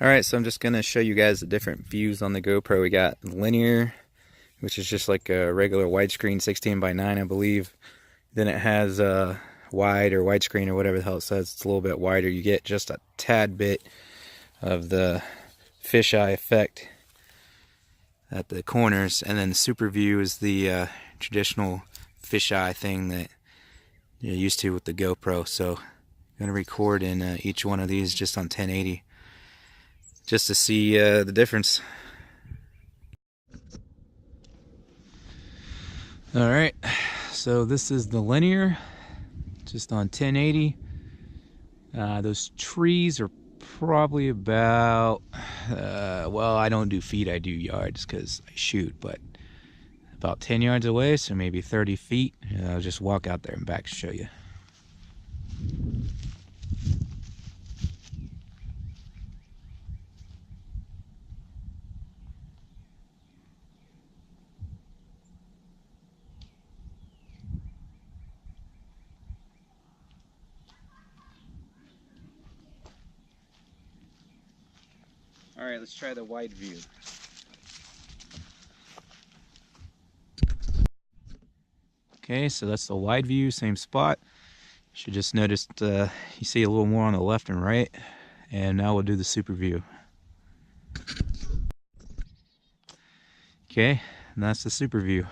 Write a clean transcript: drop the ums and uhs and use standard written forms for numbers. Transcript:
Alright, so I'm just going to show you guys the different views on the GoPro. We got linear, which is just like a regular widescreen 16:9, I believe. Then it has wide or widescreen or whatever the hell it says. It's a little bit wider. You get just a tad bit of the fisheye effect at the corners. And then the Superview is the traditional fisheye thing that you're used to with the GoPro. So I'm going to record in each one of these just on 1080. Just to see the difference. Alright, so this is the linear, just on 1080. Those trees are probably about, well, I don't do feet, I do yards because I shoot, but about 10 yards away, so maybe 30 feet. I'll just walk out there and back to show you. Alright, let's try the wide view. Okay, so that's the wide view, same spot. You should just notice you see a little more on the left and right. And now we'll do the super view. Okay, and that's the super view.